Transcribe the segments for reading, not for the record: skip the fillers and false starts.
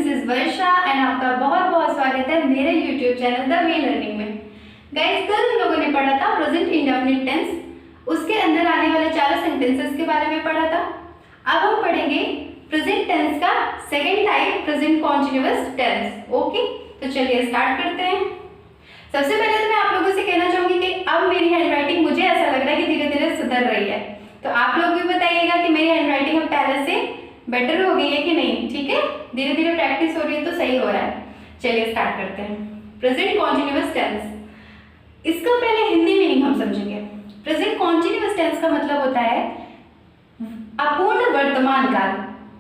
Is Varsha and आपका बहुत बहुत स्वागत है मेरे YouTube channel the way learning में। गाइस, कल हम लोगों ने पढ़ा था प्रेजेंट इंडेफिनिट टेंस, उसके अंदर आने वाले चारों सेंटेंसेस के बारे में पढ़ा था। अब हम पढ़ेंगे प्रेजेंट टेंस का second type, present continuous tense. Okay, तो चलिए स्टार्ट करते हैं। सबसे पहले तो मैं आप लोगों से कहना चाहूंगी कि अब मेरी हैंडराइटिंग मुझे ऐसा लग रहा है कि धीरे धीरे सुधर रही है, तो आप लोग भी बताइएगा कि मेरी हैंडराइटिंग अब पहले से बेटर हो गई है कि नहीं। ठीक है, धीरे धीरे प्रैक्टिस हो रही है तो सही हो रहा है। चलिए स्टार्ट करते हैं। प्रेजेंट कॉन्टिन्यूअस टेंस, इसका पहले हिंदी मीनिंग हम समझेंगे। प्रेजेंट कॉन्टिन्यूअस टेंस का मतलब होता है अपूर्ण वर्तमान काल।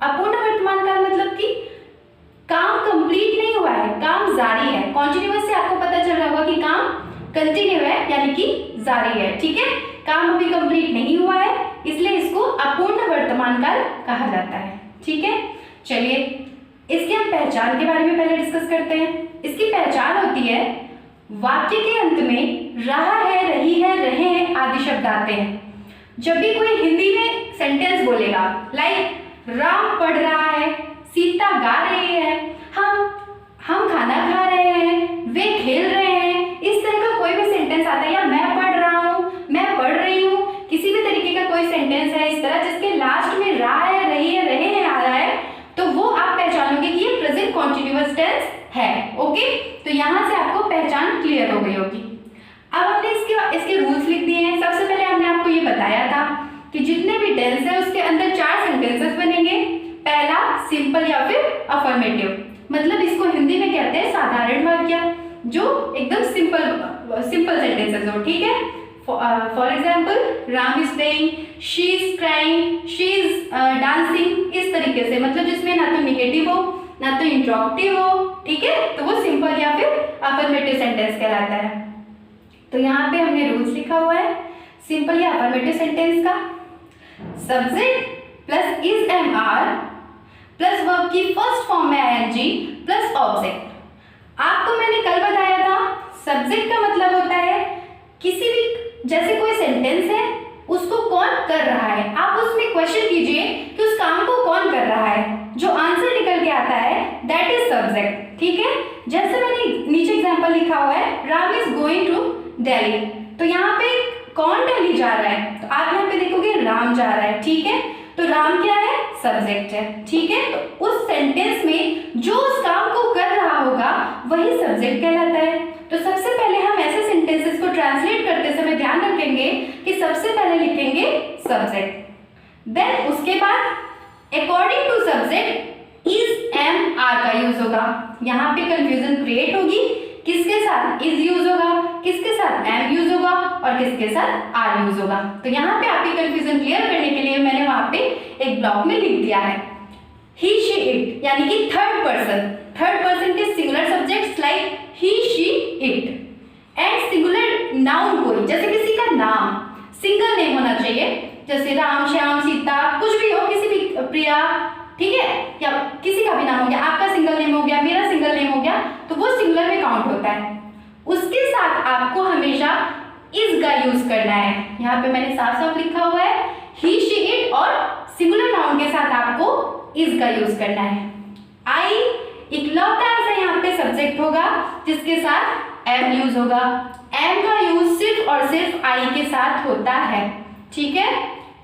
अपूर्ण वर्तमान काल मतलब कि काम कंप्लीट नहीं हुआ है, काम जारी है। कॉन्टिन्यूअस से आपको पता चल रहा होगा कि काम कंटिन्यू है, यानी कि जारी है। ठीक है, काम अभी कंप्लीट नहीं हुआ है, इसलिए इसको अपूर्ण वर्तमान काल कहा जाता है। ठीक है, चलिए इसकी हम पहचान के बारे में पहले डिस्कस करते हैं। इसकी पहचान होती है वाक्य के अंत में रहा है, रही है, रहे हैं आदि शब्द आते हैं। जब भी कोई हिंदी में सेंटेंस बोलेगा, लाइक राम पढ़ रहा है, सीता गा रही है, हम खाना खा रहे हैं, वे खेल रहे हैं, इस तरह का कोई भी सेंटेंस आता है, या मैं पढ़ रहा हूँ, मैं पढ़ रही हूँ, किसी भी तरीके का कोई सेंटेंस है इस तरह जिसके लास्ट में रहा है, रही है, रहे हैं आ रहा है, तो वो आप पहचानोगे कि ये प्रेजेंट कॉन्टिन्यूअस टेंस है। ओके, तो यहाँ से आपको पहचान क्लियर हो गई होगी। अब हमने इसके रूल्स लिख दिए हैं। सबसे पहले हमने आपको ये बताया था कि जितने भी टेंस है उसके अंदर 4 सेंटेंसेस बनेंगे। पहला सिंपल या फिर अफर्मेटिव, मतलब इसको हिंदी में कहते हैं साधारण वाक्य, जो एकदम सिंपल सेंटेंसेस हो। ठीक है, for example Ram is playing, she is crying, she is dancing, इस तरीके से, मतलब जिसमें ना तो निगेटिव हो ना तो इंट्रोगेटिव हो। ठीक है, तो वो सिंपल या फिर अफर्मेटिव सेंटेंस कहलाता है। तो यहाँ पे हमने रूल्स लिखा हुआ है सिंपल या अफर्मेटिव सेंटेंस का। Subject plus is am are plus verb की फर्स्ट फॉर्म में आईएनजी प्लस ऑब्जेक्ट। आपको मैंने कल बताया था सब्जेक्ट का मतलब होता है किसी भी, जैसे कोई सेंटेंस है उसको कौन कर रहा है, आप उसमें क्वेश्चन कीजिए कि उस काम को कौन कर रहा है, जो आंसर निकल के आता है दैट इज सब्जेक्ट। ठीक है, जैसे मैंने नीचे एग्जांपल लिखा हुआ है Ram is going to Delhi, तो यहाँ पे कौन दिल्ली जा रहा है, तो आप यहाँ पे देखोगे राम जा रहा है। ठीक है, तो राम क्या है, सब्जेक्ट है। ठीक है, तो उस सेंटेंस में जो उस काम को कर रहा होगा वही सब्जेक्ट कहलाता है। तो सबसे पहले हम ऐसे सेंटेंसेस को ट्रांसलेट करते समय ध्यान रखेंगे कि सबसे पहले लिखेंगे सब्जेक्ट, देन उसके बाद according to subject is am are का यूज होगा। यहाँ पे कंफ्यूजन क्रिएट होगी, किसके साथ इज यूज होगा, किसके साथ एम यूज होगा और किसके साथ आर यूज होगा। तो यहाँ पे आपकी कंफ्यूजन क्लियर करने के लिए मैंने वहां पे एक ब्लॉक में लिख दिया है ही शी इट, यानी कि थर्ड पर्सन के singular subjects like he she it and singular noun, कोई जैसे किसी का नाम सिंगल नेम होना चाहिए, जैसे राम, श्याम, सीता, कुछ भी हो, किसी भी, प्रिया, ठीक है, या किसी का भी नाम हो गया, आपका सिंगल नेम हो गया, मेरा सिंगल नेम हो गया, तो वो सिंगुलर में काउंट होता है। उसके साथ आपको हमेशा इज का यूज करना है। यहाँ पे मैंने साफ साफ लिखा हुआ है ही शी इट, और सिंगुलर नाउन के साथ आपको इज का यूज करना है। आई इकलौता ऐसा यहाँ पे सब्जेक्ट होगा जिसके साथ एम यूज होगा। एम का यूज सिर्फ और सिर्फ आई के साथ होता है। ठीक है,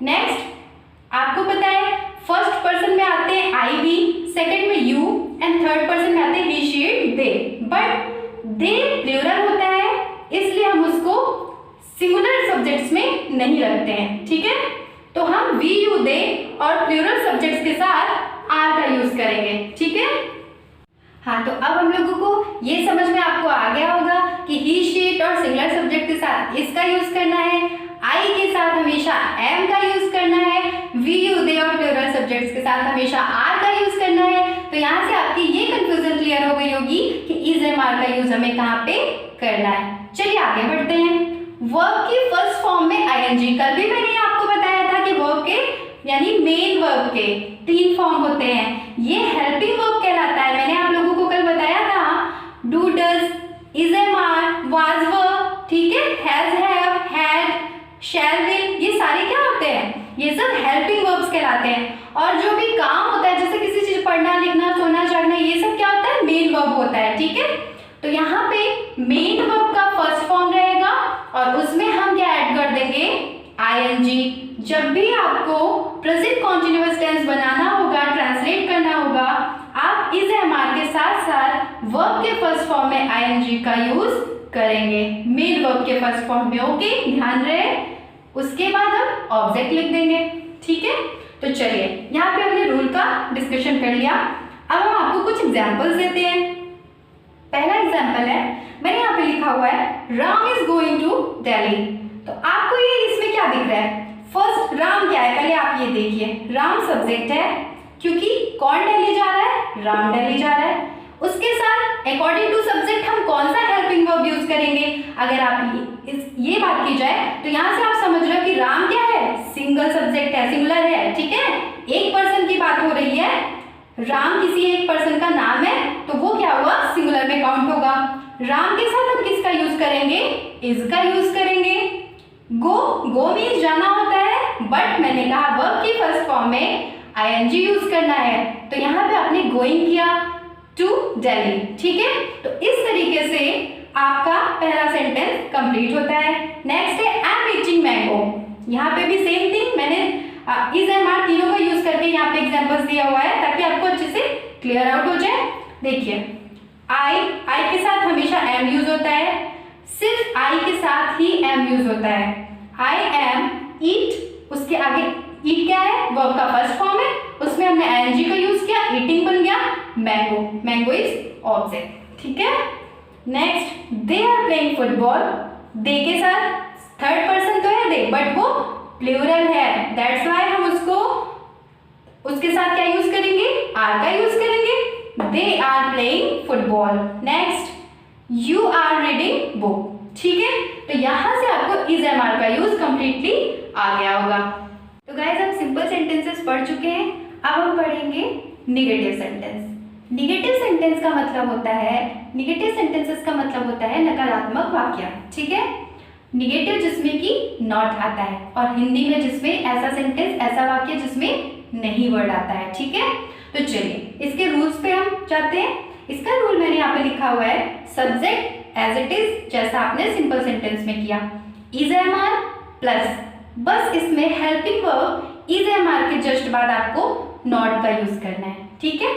नेक्स्ट आपको पता है फर्स्ट पर्सन में आते हैं आई भी, सेकंड में यू एंड थर्ड पर्सन में आते हैं we she it they, but they plural होता है इसलिए हम उसको सिंगुलर सब्जेक्ट्स में नहीं रखते हैं। ठीक है, तो हम वी यू दे और प्लूरल सब्जेक्ट्स के साथ आर का यूज करेंगे। ठीक है, हाँ, तो अब हम लोगों को ये समझ में आपको आ गया होगा कि ही शीट और सिंगुलर सब्जेक्ट के साथ इसका यूज करना है, आई के साथ हमेशा एम का यूज करना है, वी यू दे और प्लूरल सब्जेक्ट्स के साथ हमेशा आर का यूज करना है। तो यहाँ से आपकी ये कंफ्यूजन क्लियर हो गई होगी कि इज एम आर का यूज हमें कहाँ पे करना है। चलिए आगे बढ़ते हैं। वर्ब की फर्स्ट फॉर्म में आईएनजी, कल भी मैंने आपको बताया था कि वर्ब के यानी मेन वर्ब के 3 फॉर्म होते हैं, ये हेल्पिंग वर्ब कहलाता है। मैंने आप लोगों को कल बताया था do, does, is am are, was verb, ठीक है, has, have, had, shall, will, ये सारे क्या होते हैं, ये सब हेल्पिंग वर्ब्स कहलाते हैं। और जो भी काम होता है जैसे किसी चीज पढ़ना, लिखना, सोना, जागना, ये सब वर्ब होता है, ठीक है। तो यहाँ पे मेन वर्ब का फर्स्ट फॉर्म रहेगा और उसमें हम क्या ऐड कर देंगे, आईएनजी। जब भी आपको प्रेजेंट कॉन्टिन्यूअस टेंस बनाना होगा, ट्रांसलेट करना होगा, आप इस एमआर के साथ साथ वर्ब के फर्स्ट फॉर्म में आईएनजी का यूज करेंगे, मेन वर्ब के फर्स्ट फॉर्म में। ओके, ध्यान रहे। उसके बाद हम ऑब्जेक्ट लिख देंगे, ठीक है। तो चलिए, यहाँ पे हमने रूल का डिस्कशन कर लिया। अब हम आपको कुछ एग्जाम्पल्स देते हैं। पहला एग्जाम्पल है, मैंने यहाँ पे लिखा हुआ है Ram is going to Delhi. तो आपको ये इसमें क्या दिख रहा है? फर्स्ट राम क्या है, पहले आप ये देखिए, राम सब्जेक्ट है क्योंकि कौन दिल्ली जा रहा है, राम दिल्ली जा रहा है। उसके साथ अकॉर्डिंग टू सब्जेक्ट हम कौन सा हेल्पिंग वर्ब यूज करेंगे? अगर आप ये बात की जाए तो यहाँ से आप समझ रहे हो कि राम क्या है, सिंगल सब्जेक्ट है, सिंगुलर है, ठीक है। एक पर्सन की बात हो रही है, राम किसी एक पर्सन का नाम है, तो वो क्या हुआ, सिंगुलर में काउंट होगा। राम के साथ हम किसका यूज करेंगे, इज का यूज करेंगे। गो मीन्स जाना होता है, बट मैंने कहा वर्ब की फर्स्ट फॉर्म में आईएनजी यूज करना है, तो यहाँ पे आपने गोइंग किया टू दिल्ली, ठीक है। तो इस तरीके से आपका पहला सेंटेंस कंप्लीट होता है। नेक्स्ट है आई एम ईटिंग मैंगो। यहाँ पे भी सेम थिंग, मैंने इज एम आर तीनों का यूज करके यहाँ पे एग्जांपल्स दिया हुआ है ताकि आपको अच्छे से क्लियर आउट हो जाए। देखिए, आई के साथ हमेशा एम यूज होता है, सिर्फ आई के साथ ही एम यूज होता है। आई एम ईट, उसके आगे ईट क्या है, वर्ब का फर्स्ट फॉर्म है, उसमें हमने आईएनजी का यूज किया, ईटिंग बन गया मैंगो, मैंगो इज ऑब्जेक्ट, ठीक है। Next, they are playing football. They के साथ थर्ड पर्सन तो है दे, बट वो प्लूरल है, दैट्स व्हाई हम उसके साथ क्या यूज करेंगे, आर का यूज करेंगे। They are playing football. Next, you are reading book, ठीक है। तो यहां से आपको इज एम आर का यूज कंप्लीटली आ गया होगा। तो गाइस, हम सिंपल सेंटेंसेस पढ़ चुके हैं, अब हम पढ़ेंगे नेगेटिव सेंटेंस। नेगेटिव सेंटेंस का मतलब होता है, नेगेटिव सेंटेंसेस का मतलब होता है नकारात्मक वाक्य, ठीक है। नेगेटिव जिसमें कि नॉट आता है, और हिंदी में जिसमें ऐसा सेंटेंस, ऐसा वाक्य जिसमें नहीं वर्ड आता है, ठीक है। तो चलिए इसके रूल्स पे हम जाते हैं। इसका रूल मैंने यहाँ पे लिखा हुआ है, सब्जेक्ट एज इट इज, जैसा आपने सिंपल सेंटेंस में किया, इज एम आर प्लस, बस इसमें helping verb is am are के जस्ट बाद आपको नॉट का यूज करना है, ठीक है।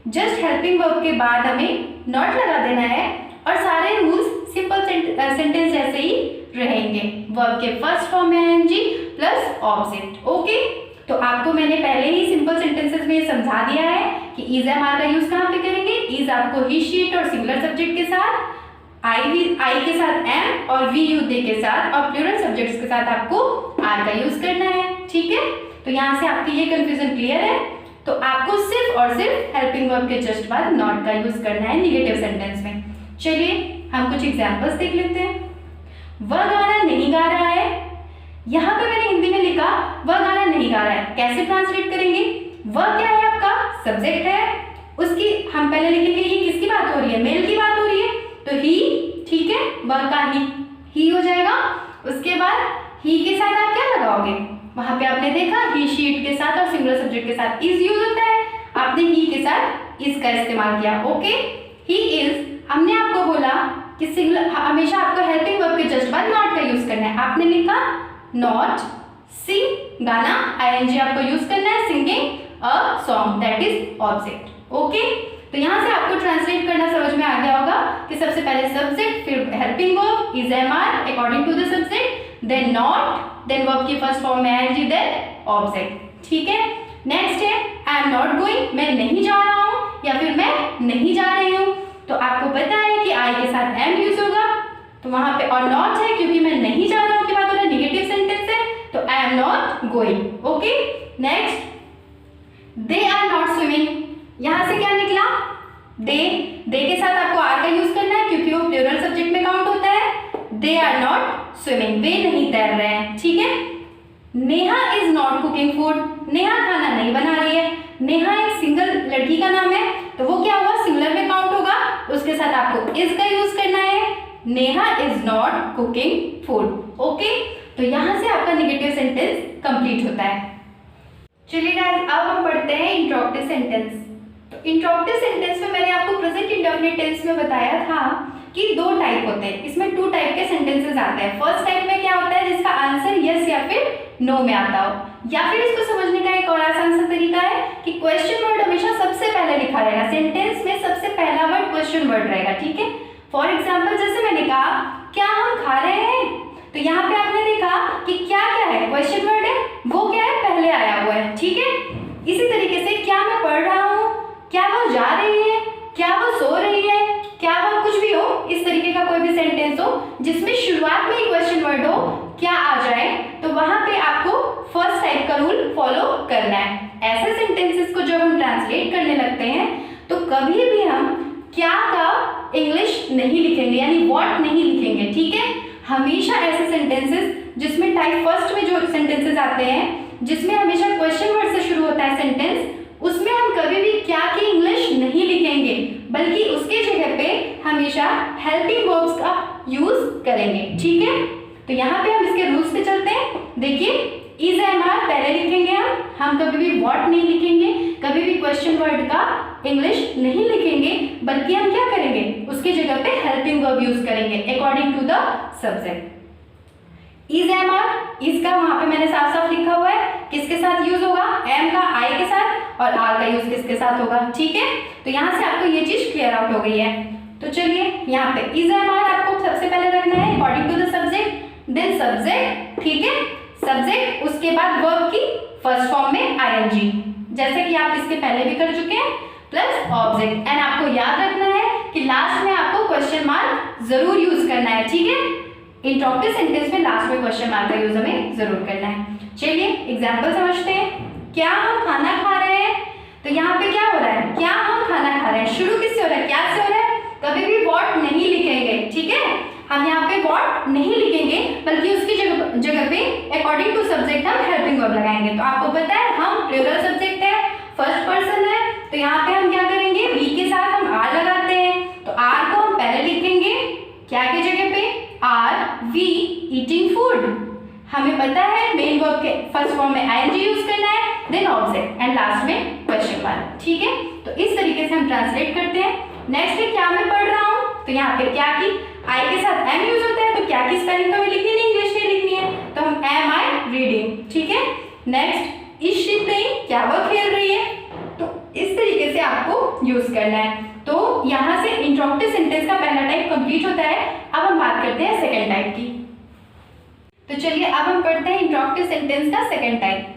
जस्ट हेल्पिंग वर्ब के बाद हमें नॉट लगा देना है और सारे रूल्स सिंपल सेंटेंस जैसे ही रहेंगे। वर्ब के फर्स्ट फॉर्म में आईएनजी प्लस ऑब्जेक्ट, ओके। तो आपको मैंने पहले ही सिंपल सेंटेंसेस में समझा दिया है कि इज एम आर का यूज कहाँ पे करेंगे। इज आपको ही, शीट और सिंगुलर सब्जेक्ट के साथ, आई के साथ एम और वी यू दे के साथ, और प्लूरल सब्जेक्ट्स के साथ आपको आर का यूज करना है, ठीक है। तो यहाँ से आपकी ये कंफ्यूजन क्लियर है। तो आपको सिर्फ और सिर्फ हेल्पिंग वर्ब के जस्ट बाद नॉट का यूज करना है नेगेटिव सेंटेंस में। चलिए हम कुछ एग्जांपल्स देख लेते हैं। वह गाना नहीं गा रहा है, यहाँ पे मैंने हिंदी में लिखा वह गाना नहीं गा रहा है, कैसे ट्रांसलेट करेंगे? वह क्या है, आपका सब्जेक्ट है, उसकी हम पहले लिखेंगे ये किसकी बात हो रही है, मेल की बात हो रही है, तो ही, ठीक है, वह का ही हो जाएगा। उसके बाद ही के साथ आप क्या लगाओगे, वहां पे आपने देखा ही शीट के साथ और सिंगुलर सब्जेक्ट के साथ इज यूज होता है, आपने ही के साथ इज का इस्तेमाल किया, ओके। ही इज, हमने आपको बोला कि सिंगुलर हमेशा आपको हेल्पिंग वर्ब के जस्ट बाद नॉट का यूज करना है, आपने लिखा नॉट सिंग गाना, आईएनजी आपको यूज करना है, singing a song, that is object, okay. तो यहाँ से आपको ट्रांसलेट करना समझ में आ गया होगा कि सबसे पहले सब्जेक्ट, फिर helping verb is am are according to the subject, then not, then verb की फर्स्ट फॉर्म में आईएनजी, देन ऑब्जेक्ट, ठीक है। नेक्स्ट है आई एम नॉट गोइंग, मैं नहीं जा रहा हूँ या फिर मैं नहीं जा रही हूँ। तो आपको पता है कि आई के साथ एम यूज होगा, तो वहां पे, और नॉट है क्योंकि मैं नहीं जा रहा हूँ की बात हो रहा है, नेगेटिव सेंटेंस है, तो I am not going, okay. Next, they are not swimming, यहां से क्या निकला, दे के साथ आपको आर का यूज करना है क्योंकि वो प्लूरल सब्जेक्ट में काउंट होता है। दे आर नॉट स्विमिंग, वे नहीं तैर रहे हैं, ठीक है। Neha is not cooking food, Neha खाना नहीं बना रही है, नेहा एक सिंगल लड़की का नाम है, तो वो क्या हुआ, सिंगुलर में काउंट होगा, उसके साथ आपको इज का यूज करना है, Neha is not cooking food, okay. तो यहां से आपका नेगेटिव सेंटेंस कंप्लीट होता है। चलिए गाइस, अब हम पढ़ते हैं इंट्रोगेटिव सेंटेंस। तो इंट्रोगेटिव सेंटेंस में मैंने आपको प्रेजेंट इंडेफिनिट टेंस में बताया था कि दो टाइप होते हैं, इसमें टू टाइप के सेंटेंसेस आते हैं। फर्स्ट टाइप में क्या होता है, जिसका आंसर यस या फिर नो में आता हो, या फिर इसको समझने का एक और आसान सा तरीका है कि क्वेश्चन वर्ड हमेशा सबसे पहले लिखा रहेगा, सेंटेंस में सबसे पहला वर्ड क्वेश्चन वर्ड रहेगा, ठीक है। फॉर एग्जाम्पल जैसे मैंने कहा क्या हम खा रहे हैं, तो यहाँ पे आपने देखा कि क्या क्या है, क्वेश्चन वर्ड है, वो क्या है, पहले आया हुआ है, ठीक है। इसी तरीके से क्या मैं पढ़ रहा हूँ, क्या वो जा रही है, क्या वो सो रही है, क्या वो कुछ भी हो, इस तरीके का कोई भी सेंटेंस हो जिसमें शुरुआत में ही क्वेश्चन वर्ड हो, क्या आ जाए, तो वहां पे आपको फर्स्ट टाइप का रूल फॉलो करना है। ऐसे सेंटेंसेस को जब हम ट्रांसलेट करने लगते हैं तो कभी भी हम क्या का इंग्लिश नहीं लिखेंगे, यानी व्हाट नहीं लिखेंगे, ठीक है। हमेशा ऐसे सेंटेंसेस जिसमें टाइप फर्स्ट में जो सेंटेंसेस आते हैं, जिसमें हमेशा क्वेश्चन वर्ड से शुरू होता है सेंटेंस, उसमें हम कभी भी क्या की इंग्लिश नहीं लिखेंगे, बल्कि उसके जगह पे हमेशा हेल्पिंग वर्ब्स का यूज करेंगे, ठीक है। तो यहाँ पे हम इसके रूल्स पे चलते हैं। देखिए इज एम आर पहले लिखेंगे हम कभी भी व्हाट नहीं लिखेंगे, कभी भी क्वेश्चन वर्ड का इंग्लिश नहीं लिखेंगे, बल्कि हम क्या करेंगे, उसकी जगह पे हेल्पिंग वर्ब यूज करेंगे according to the subject. Is am are, is का वहां पे मैंने साफ साफ लिखा हुआ है, किसके साथ यूज होगा, एम का आई के साथ, और आर का यूज किसके साथ होगा, ठीक है। तो यहाँ से आपको ये चीज क्लियर आउट हो गई है। तो चलिए यहाँ पे इज एम आर आपको सबसे पहले रखना है according to the subject, then subject, ठीक है, सब्जेक्ट, उसके बाद वर्ब की फर्स्ट फॉर्म में आईएनजी, जैसे कि आप इसके पहले भी कर चुके हैं, प्लस ऑब्जेक्ट। एंड आपको याद रखना है कि लास्ट में आपको क्वेश्चन मार्क जरूर यूज करना है, ठीक है। इंट्रोगेटिव सेंटेंस में लास्ट में क्वेश्चन मार्क का यूज हमें जरूर करना है। चलिए एग्जांपल समझते हैं। क्या हम खाना खा रहे हैं, तो यहाँ पे क्या हो रहा है, क्या हम खाना खा रहे हैं, शुरू किससे हो रहा है, क्या से हो रहा है, कभी भी व्हाट नहीं लिखेंगे, ठीक है। हम यहाँ पे व्हाट नहीं लिखेंगे, बल्कि उसकी जगह पे अकॉर्डिंग टू सब्जेक्ट हम हेल्पिंग वर्ब लगाएंगे। तो आपको पता है हम प्लूरल सब्जेक्ट है, फर्स्ट पर्सन है, तो यहाँ पे हम क्या करेंगे, वी के साथ हम आर लगाते हैं, तो आर को हम पहले लिखेंगे क्या की जगह पे, आर वी ईटिंग फूड। हमें पता है मेन वर्ब के फर्स्ट फॉर्म में आईएनजी यूज करना है, देन ऑब्जेक्ट एंड लास्ट में क्वेश्चन मार्क, ठीक है। तो इस तरीके से हम ट्रांसलेट करते हैं। नेक्स्ट है क्या मैं पढ़ रहा हूँ, तो यहाँ पे क्या की आई के साथ एम यूज होता है, तो क्या की स्पेलिंग तो हमें लिखनी नहीं, इंग्लिश में लिखनी है, तो हम एम आई रीडिंग, ठीक है। नेक्स्ट इज शी प्लेइंग, क्या वह खेल रही है, तो इस तरीके से आपको यूज करना है। तो यहाँ से इंट्रोगेटिव सेंटेंस का पहला टाइप कंप्लीट होता है। अब हम बात करते हैं सेकंड टाइप की। तो चलिए अब हम पढ़ते हैं इंट्रोगेटिव सेंटेंस का सेकंड टाइप।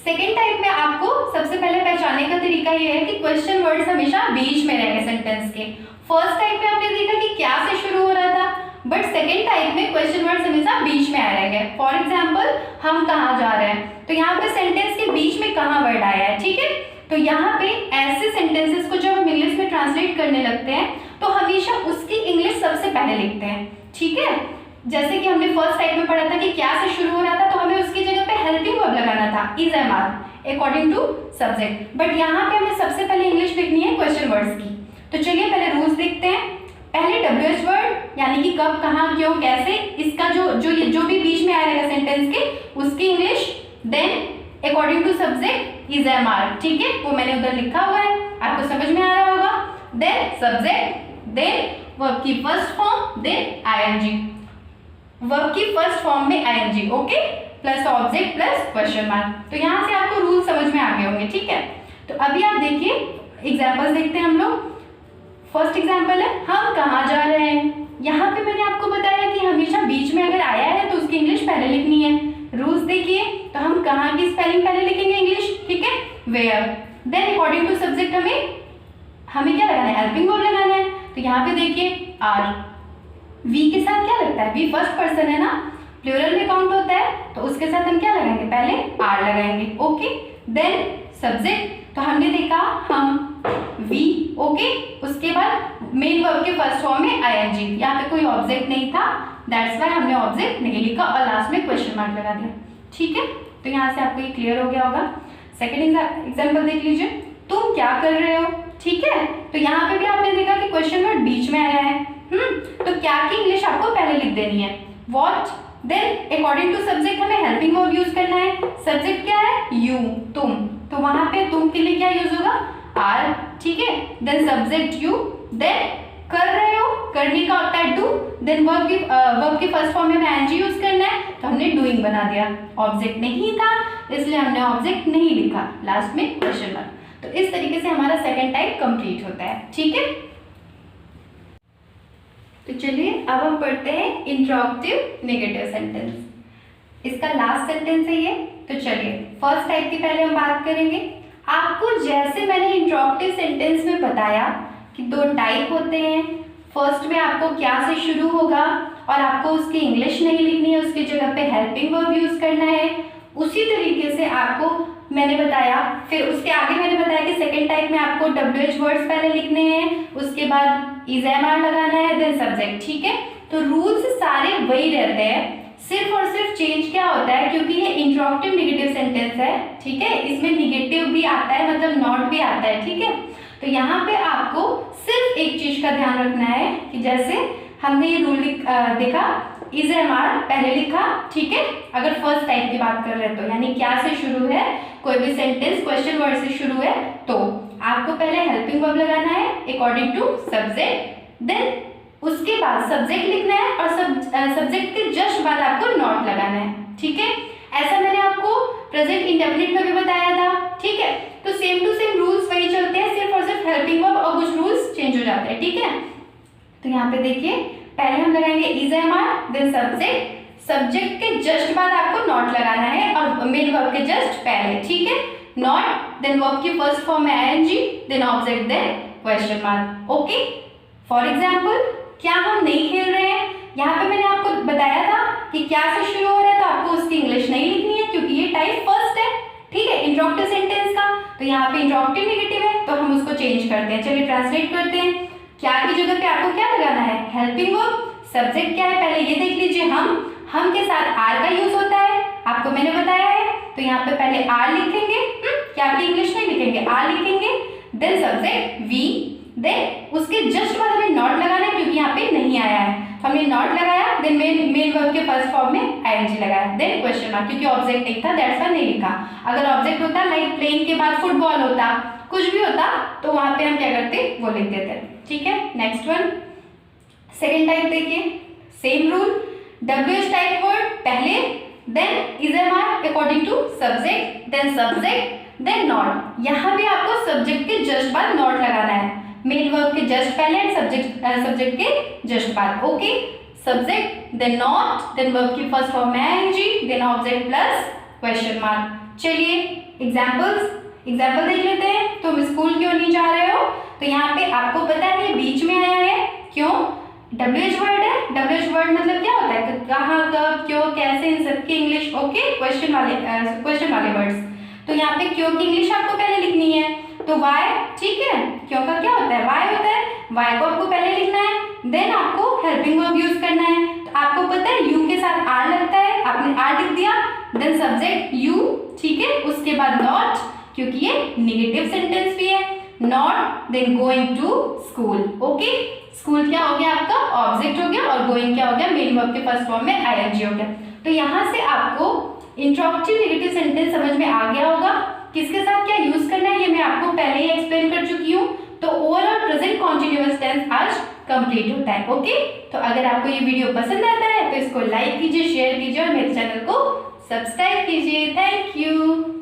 सेकंड टाइप में आपको सबसे पहले पहचानने का तरीका ये है कि क्वेश्चन वर्ड्स हमेशा बीच में रहेंगे सेंटेंस के। फर्स्ट टाइप में आपने देखा कि क्या से शुरू हो रहा था, बट सेकंड टाइप में क्वेश्चन वर्ड्स हमेशा बीच में आ रहेंगे। फॉर एग्जाम्पल हम कहाँ जा रहे हैं, तो यहाँ पे सेंटेंस के बीच में कहाँ वर्ड आया है, ठीक है। तो यहाँ पे ऐसे सेंटेंसेस को जब हम इंग्लिश में ट्रांसलेट करने लगते हैं तो हमेशा उसकी इंग्लिश सबसे पहले लिखते हैं, ठीक है। जैसे कि हमने फर्स्ट टाइप में पढ़ा था कि क्या से शुरू हो रहा था, तो हमें उसकी जगह पे हेल्पिंग वर्ब लगाना था, is am are according to subject, but यहाँ पे हमें सबसे पहले इंग्लिश लिखनी है क्वेश्चन वर्ड्स की। तो चलिए पहले रूल्स देखते हैं। पहले WH वर्ड यानी कि कब, कहाँ, क्यों, कैसे, इसका जो भी बीच में आ रहेगा सेंटेंस के उसकी English, then according to subject is am are, ठीक है, वो मैंने उधर लिखा हुआ है, आपको समझ में आ रहा होगा। देन सब्जेक्ट, देन वर्ब की first form, then ING, verb की फर्स्ट फॉर्म में ING, okay, plus object plus question mark. तो यहाँ से आपको रूल समझ में आ गए होंगे, ठीक है। तो अभी आप देखिए एग्जाम्पल्स देखते हैं हम लोग। फर्स्ट एग्जाम्पल है हम कहाँ जा रहे हैं। यहाँ पे मैंने आपको बताया कि हमेशा बीच में अगर आया है तो उसकी इंग्लिश पहले लिखनी है। रूल्स देखिए, तो हम कहाँ की स्पेलिंग पहले लिखेंगे इंग्लिश, ठीक है, where, then according to subject हमें क्या लगाना है, हेल्पिंग वर्ब लगाना है। तो यहाँ पे देखिए आर, वी के साथ क्या लगता है, वी फर्स्ट पर्सन है ना, प्लूरल में काउंट होता है, तो उसके साथ हम क्या लगाएंगे, पहले आर लगाएंगे, ओके। देन सब्जेक्ट, तो हमने देखा हम वी, ओके, उसके बाद मेन वर्ब के फर्स्ट फॉर्म में आईएनजी, यहाँ पे कोई ऑब्जेक्ट नहीं था, दैट्स व्हाई हमने ऑब्जेक्ट नहीं लिखा और लास्ट में क्वेश्चन मार्क लगा दिया, ठीक है। तो यहाँ से आपको ये क्लियर हो गया होगा। सेकंड एग्जांपल देख लीजिए, तुम क्या कर रहे हो, ठीक है। तो यहाँ पे भी आपने देखा कि क्वेश्चन वर्ड बीच में आया है, तो क्या की इंग्लिश आपको पहले लिख देनी है, what, then according to subject हमें हेल्पिंग वर्ब यूज करना है। सब्जेक्ट क्या है, यू, तुम, तो वहां पे तुम के लिए क्या यूज होगा, आर, ठीक है। देन सब्जेक्ट यू, देन कर रहे हो, करने का होता है डू, देन वर्ब की फर्स्ट फॉर्म में एनजी यूज करना है, तो हमने डूइंग बना दिया। ऑब्जेक्ट नहीं था इसलिए हमने ऑब्जेक्ट नहीं लिखा, लास्ट में क्वेश्चन मार्क। तो इस तरीके से हमारा सेकंड टाइप कंप्लीट होता है, ठीक है। तो चलिए अब हम पढ़ते हैं इंट्रोगेटिव नेगेटिव सेंटेंस। इसका लास्ट सेंटेंस है ये। तो चलिए फर्स्ट टाइप की पहले हम बात करेंगे। आपको जैसे मैंने इंट्रोगेटिव सेंटेंस में बताया कि दो टाइप होते हैं, फर्स्ट में आपको क्या से शुरू होगा और आपको उसकी इंग्लिश नहीं लिखनी है, उसकी जगह पे हेल्पिंग वर्ब यूज करना है। उसी तरीके से आपको मैंने बताया, फिर उसके आगे मैंने बताया कि सेकंड टाइप में आपको WH वर्ड्स पहले लिखने हैं, उसके बाद इज एम आर लगाना है, देन सब्जेक्ट, ठीक है। तो रूल्स सारे वही रहते हैं, सिर्फ और सिर्फ चेंज क्या होता है, क्योंकि ये इंट्रोगेटिव नेगेटिव सेंटेंस है, ठीक है, इसमें निगेटिव भी आता है, मतलब नॉट भी आता है, ठीक है। तो यहाँ पे आपको सिर्फ एक चीज का ध्यान रखना है कि जैसे हमने ये रूल देखा, इज एम आर पहले लिखा, ठीक है, अगर फर्स्ट टाइप की बात कर रहे हैं तो, यानी क्या से शुरू है, कोई भी सेंटेंस क्वेश्चन वर्ड से शुरू है तो आपको पहले हेल्पिंग वर्ब लगाना है अकॉर्डिंग टू सब्जेक्ट, देन उसके बाद सब्जेक्ट लिखना है और सब्जेक्ट के जस्ट बाद आपको नॉट लगाना है, ठीक है। ऐसा मैंने आपको प्रेजेंट इंडेफिनिट में भी बताया था, ठीक है। तो सेम टू सेम रूल्स वही चलते हैं, सिर्फ और सिर्फ हेल्पिंग वर्ब और कुछ रूल्स चेंज हो जाते हैं, ठीक है। तो यहाँ पे देखिए पहले हम लगाएंगे is am are, then subject, subject के जस्ट बाद आपको नॉट लगाना है और मेन वर्ब के जस्ट पहले, ठीक है। नॉट, देन वर्ब की फर्स्ट फॉर्म है ING, then object, then question mark, okay. For example क्या हम नहीं खेल रहे हैं, यहाँ पे मैंने आपको बताया था कि क्या से शुरू हो रहा है तो आपको उसकी इंग्लिश नहीं लिखनी है क्योंकि ये टाइप फर्स्ट है, ठीक है, इंट्रोगेटिव सेंटेंस का। तो यहाँ पे इंट्रोगेटिव नेगेटिव है तो हम उसको चेंज करते हैं। चलिए ट्रांसलेट करते हैं। क्या की जगह पे आपको क्या लगाना है, हेल्पिंग वर्ब। सब्जेक्ट क्या है पहले ये देख लीजिए, हम के साथ आर का यूज होता है, आपको मैंने बताया है। तो यहाँ पे पहले आर लिखेंगे, क्या की इंग्लिश नहीं लिखेंगे, आर लिखेंगे, देन सब्जेक्ट वी, देन उसके जस्ट बाद हमें नॉट लगाना है क्योंकि यहाँ पे नहीं आया है, तो हमने नॉट लगाया, देन मेन वर्ब के फर्स्ट फॉर्म में आईएनजी लगाया, देन क्वेश्चन मार्क, क्योंकि ऑब्जेक्ट नहीं था दैट्स व्हाई नहीं लिखा। अगर ऑब्जेक्ट होता लाइक प्लेन के बाद फुटबॉल होता, कुछ भी होता, तो वहां पे हम क्या करते, वो लिख देते, ठीक है। नेक्स्ट वन, सेकेंड टाइप देखिए, same rule, WH type word पहले, then is am are according to subject, then subject, then not. यहाँ भी आपको सब्जेक्ट के जस्ट बाद नॉट लगाना है, मेन वर्ब के जस्ट पहले एंड सब्जेक्ट के जस्ट बाद, okay. Subject, then not, then verb की फर्स्ट फॉर्म में ING, then object plus question mark. चलिए एग्जाम्पल देख लेते हैं। तुम स्कूल क्यों नहीं जा रहे हो, तो यहाँ पे आपको पता है ये बीच में आया है, क्यों, WH वर्ड है। WH वर्ड मतलब क्या होता है, कहाँ, कब, क्यों, कैसे, इन सबकी इंग्लिश, ओके, क्वेश्चन वाले वर्ड्स। तो यहाँ पे क्यों की इंग्लिश आपको पहले लिखनी है, तो वाई, ठीक है, क्यों का क्या होता है, वाई होता है, वाई को आपको पहले लिखना है, देन आपको हेल्पिंग वर्ब यूज करना है। तो आपको पता है यू के साथ आर लगता है, आपने आर लिख दिया, देन सब्जेक्ट यू, ठीक है, उसके बाद नॉट, क्योंकि ये नेगेटिव सेंटेंस भी है, not, then going to school, okay. School क्या हो गया आपका, ऑब्जेक्ट हो गया, और गोइंग क्या हो गया, मेन वर्ब के फर्स्ट फॉर्म में आईएनजी हो गया। तो यहाँ से आपको इंट्रोगेटिव नेगेटिव सेंटेंस समझ में आ गया होगा, किसके साथ क्या यूज करना है ये मैं आपको पहले ही एक्सप्लेन कर चुकी हूँ। तो ओवरऑल प्रेजेंट कॉन्टिन्यूअस टेंस आज कंप्लीट होता है, ओके। तो अगर आपको ये वीडियो पसंद आता है तो इसको लाइक कीजिए, शेयर कीजिए और मेरे चैनल को सब्सक्राइब कीजिए। Thank you.